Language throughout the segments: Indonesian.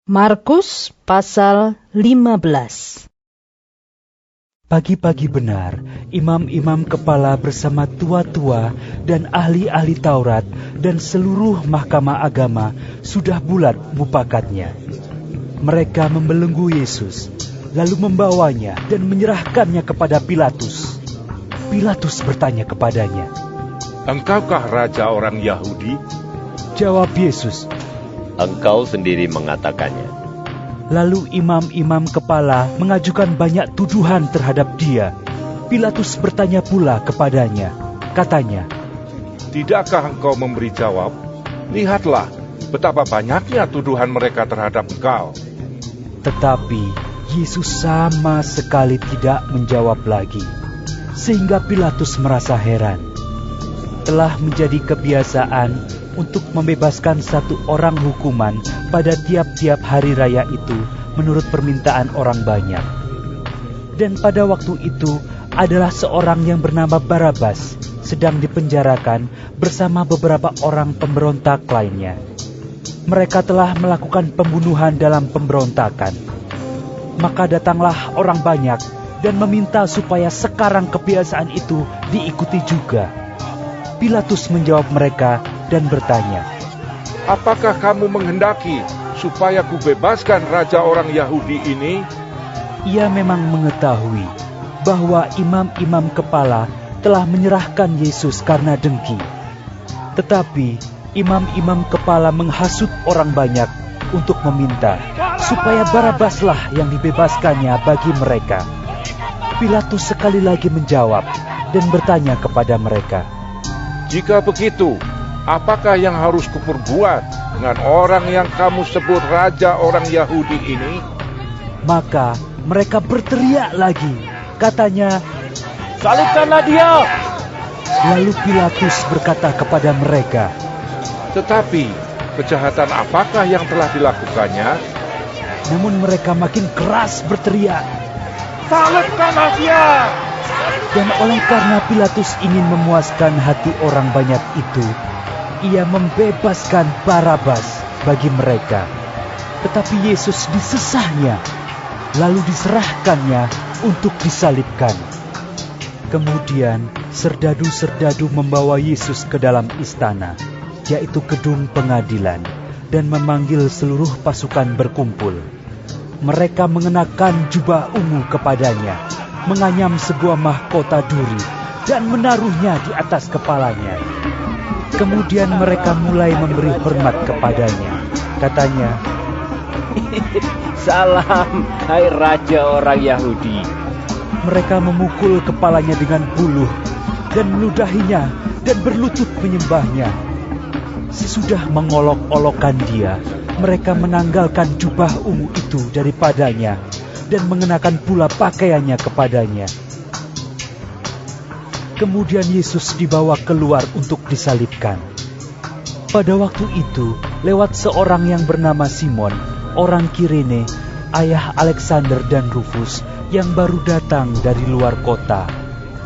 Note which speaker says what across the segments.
Speaker 1: Markus pasal 15.
Speaker 2: Pagi-pagi benar, imam-imam kepala bersama tua-tua dan ahli-ahli Taurat dan seluruh mahkamah agama sudah bulat mupakatnya. Mereka membelenggu Yesus, lalu membawanya dan menyerahkannya kepada Pilatus. Pilatus bertanya kepadanya,
Speaker 3: "Engkaukah raja orang Yahudi?"
Speaker 2: Jawab Yesus,
Speaker 4: "Engkau sendiri mengatakannya."
Speaker 2: Lalu imam-imam kepala mengajukan banyak tuduhan terhadap dia. Pilatus bertanya pula kepadanya, katanya,
Speaker 3: "Tidakkah engkau memberi jawab? Lihatlah betapa banyaknya tuduhan mereka terhadap engkau."
Speaker 2: Tetapi Yesus sama sekali tidak menjawab lagi, sehingga Pilatus merasa heran. Telah menjadi kebiasaan untuk membebaskan satu orang hukuman pada tiap-tiap hari raya itu menurut permintaan orang banyak. Dan pada waktu itu adalah seorang yang bernama Barabas sedang dipenjarakan bersama beberapa orang pemberontak lainnya. Mereka telah melakukan pembunuhan dalam pemberontakan. Maka datanglah orang banyak dan meminta supaya sekarang kebiasaan itu diikuti juga. Pilatus menjawab mereka dan bertanya,
Speaker 3: "Apakah kamu menghendaki supaya kubebaskan raja orang Yahudi ini?"
Speaker 2: Ia memang mengetahui bahwa imam-imam kepala telah menyerahkan Yesus karena dengki. Tetapi imam-imam kepala menghasut orang banyak untuk meminta supaya Barabaslah yang dibebaskannya bagi mereka. Pilatus sekali lagi menjawab dan bertanya kepada mereka,
Speaker 3: "Jika begitu, apakah yang harus kuperbuat dengan orang yang kamu sebut raja orang Yahudi ini?"
Speaker 2: Maka mereka berteriak lagi, katanya,
Speaker 4: "Salibkanlah dia!"
Speaker 2: Lalu Pilatus berkata kepada mereka,
Speaker 3: "Tetapi kejahatan apakah yang telah dilakukannya?"
Speaker 2: Namun mereka makin keras berteriak.
Speaker 3: "Salibkanlah dia!"
Speaker 2: Dan oleh karena Pilatus ingin memuaskan hati orang banyak itu, ia membebaskan Barabas bagi mereka. Tetapi Yesus disesahnya, lalu diserahkannya untuk disalibkan. Kemudian serdadu-serdadu membawa Yesus ke dalam istana, yaitu gedung pengadilan, dan memanggil seluruh pasukan berkumpul. Mereka mengenakan jubah ungu kepadanya, menganyam sebuah mahkota duri, dan menaruhnya di atas kepalanya. Kemudian mereka mulai memberi hormat kepadanya. Katanya,
Speaker 4: "Salam, hai raja orang Yahudi."
Speaker 2: mereka memukul kepalanya dengan buluh, dan meludahinya, dan berlutut menyembahnya. Sesudah mengolok-olokkan dia, mereka menanggalkan jubah ungu itu daripadanya, dan mengenakan pula pakaiannya kepadanya. Kemudian Yesus dibawa keluar untuk disalibkan. Pada waktu itu, lewat seorang yang bernama Simon, orang Kirene, ayah Alexander dan Rufus, yang baru datang dari luar kota.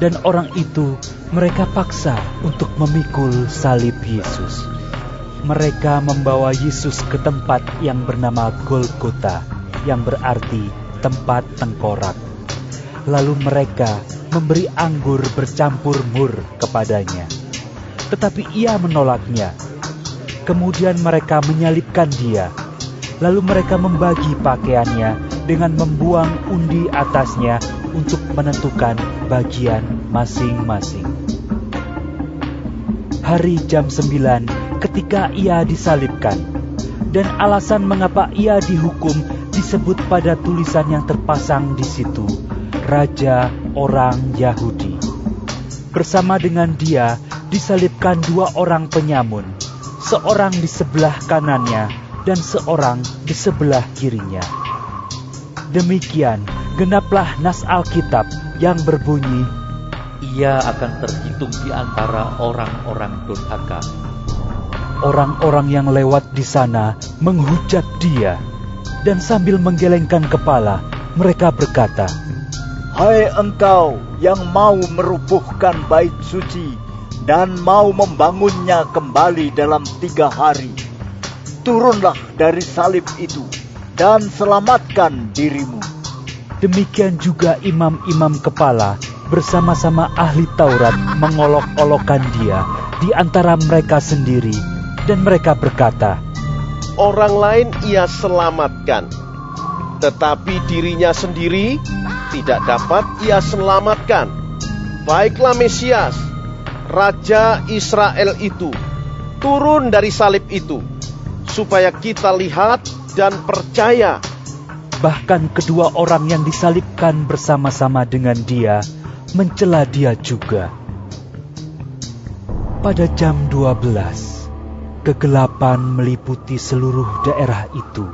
Speaker 2: Dan orang itu mereka paksa untuk memikul salib Yesus. Mereka membawa Yesus ke tempat yang bernama Golgota, yang berarti tempat tengkorak. Lalu mereka memberi anggur bercampur mur kepadanya. Tetapi ia menolaknya. Kemudian mereka menyalibkan dia. Lalu mereka membagi pakaiannya dengan membuang undi atasnya untuk menentukan bagian masing-masing. Hari jam 9 ketika ia disalibkan, dan alasan mengapa ia dihukum disebut pada tulisan yang terpasang di situ, Raja Orang Yahudi. Bersama dengan dia disalibkan dua orang penyamun, seorang di sebelah kanannya dan seorang di sebelah kirinya. Demikian genaplah nas Alkitab yang berbunyi,
Speaker 5: "Ia akan terhitung di antara orang-orang durhaka."
Speaker 2: Orang-orang yang lewat di sana menghujat dia, dan sambil menggelengkan kepala, mereka berkata,
Speaker 6: "Hai engkau yang mau merubuhkan bait suci dan mau membangunnya kembali dalam 3 hari, turunlah dari salib itu, dan selamatkan dirimu.
Speaker 2: Demikian juga imam-imam kepala bersama-sama ahli Taurat mengolok-olokkan dia di antara mereka sendiri, dan mereka berkata,
Speaker 7: Orang lain ia selamatkan, tetapi dirinya sendiri tidak dapat ia selamatkan. Baiklah Mesias, Raja Israel itu, turun dari salib itu, supaya kita lihat dan percaya.
Speaker 2: Bahkan kedua orang yang disalibkan bersama-sama dengan dia mencela dia juga. Pada jam 12, kegelapan meliputi seluruh daerah itu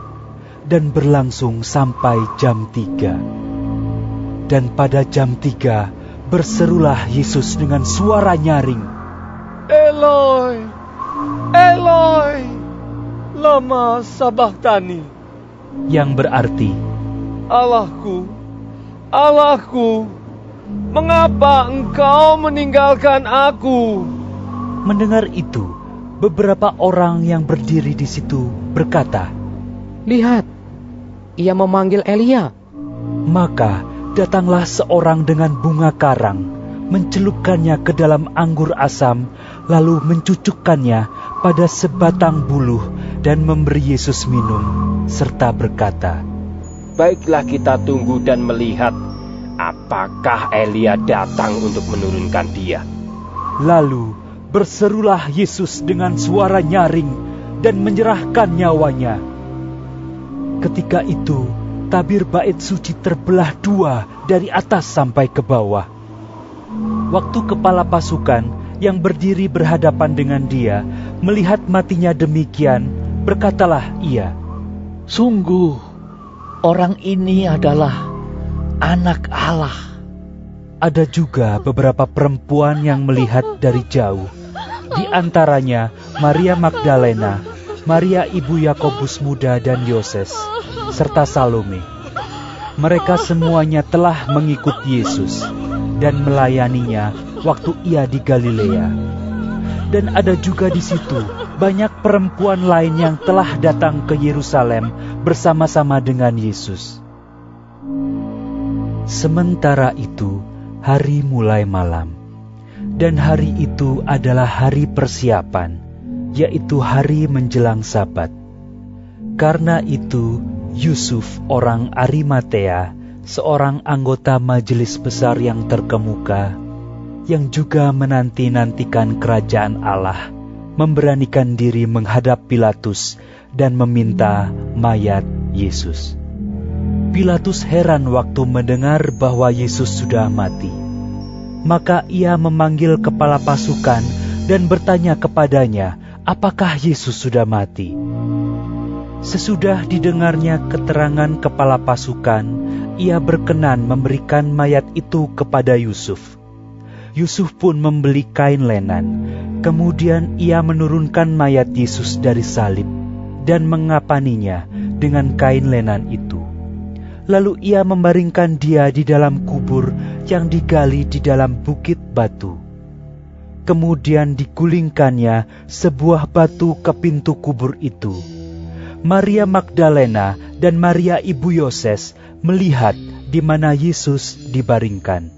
Speaker 2: dan berlangsung sampai jam 3. Dan pada jam 3 berserulah Yesus dengan suara nyaring,
Speaker 8: Eloi, Eloi, lama sabachthani,
Speaker 2: yang berarti,
Speaker 8: Allahku, Allahku, mengapa engkau meninggalkan aku?
Speaker 2: Mendengar itu, beberapa orang yang berdiri di situ berkata,
Speaker 9: Lihat, ia memanggil Elia.
Speaker 2: Maka datanglah seorang dengan bunga karang, mencelupkannya ke dalam anggur asam, lalu mencucukkannya pada sebatang buluh dan memberi Yesus minum, serta berkata,
Speaker 4: Baiklah kita tunggu dan melihat apakah Elia datang untuk menurunkan dia.
Speaker 2: Lalu berserulah Yesus dengan suara nyaring dan menyerahkan nyawanya. Ketika itu, tabir bait suci terbelah dua dari atas sampai ke bawah. Waktu kepala pasukan yang berdiri berhadapan dengan dia melihat matinya demikian, berkatalah ia,
Speaker 5: Sungguh, orang ini adalah anak Allah.
Speaker 2: Ada juga beberapa perempuan yang melihat dari jauh. Di antaranya Maria Magdalena, Maria ibu Yakobus muda dan Yoses, serta Salome. Mereka semuanya telah mengikut Yesus dan melayaninya waktu ia di Galilea. Dan ada juga di situ banyak perempuan lain yang telah datang ke Yerusalem bersama-sama dengan Yesus. Sementara itu, hari mulai malam, dan hari itu adalah hari persiapan, yaitu hari menjelang Sabat. Karena itu, Yusuf orang Arimatea, seorang anggota majelis besar yang terkemuka, yang juga menanti-nantikan kerajaan Allah, memberanikan diri menghadap Pilatus dan meminta mayat Yesus. Pilatus heran waktu mendengar bahwa Yesus sudah mati. Maka ia memanggil kepala pasukan dan bertanya kepadanya, apakah Yesus sudah mati? Sesudah didengarnya keterangan kepala pasukan, ia berkenan memberikan mayat itu kepada Yusuf. Yusuf pun membeli kain lenan. Kemudian ia menurunkan mayat Yesus dari salib dan mengapaninya dengan kain lenan itu. Lalu ia membaringkan dia di dalam kubur yang digali di dalam bukit batu. Kemudian digulingkannya sebuah batu ke pintu kubur itu. Maria Magdalena dan Maria ibu Yoses melihat di mana Yesus dibaringkan.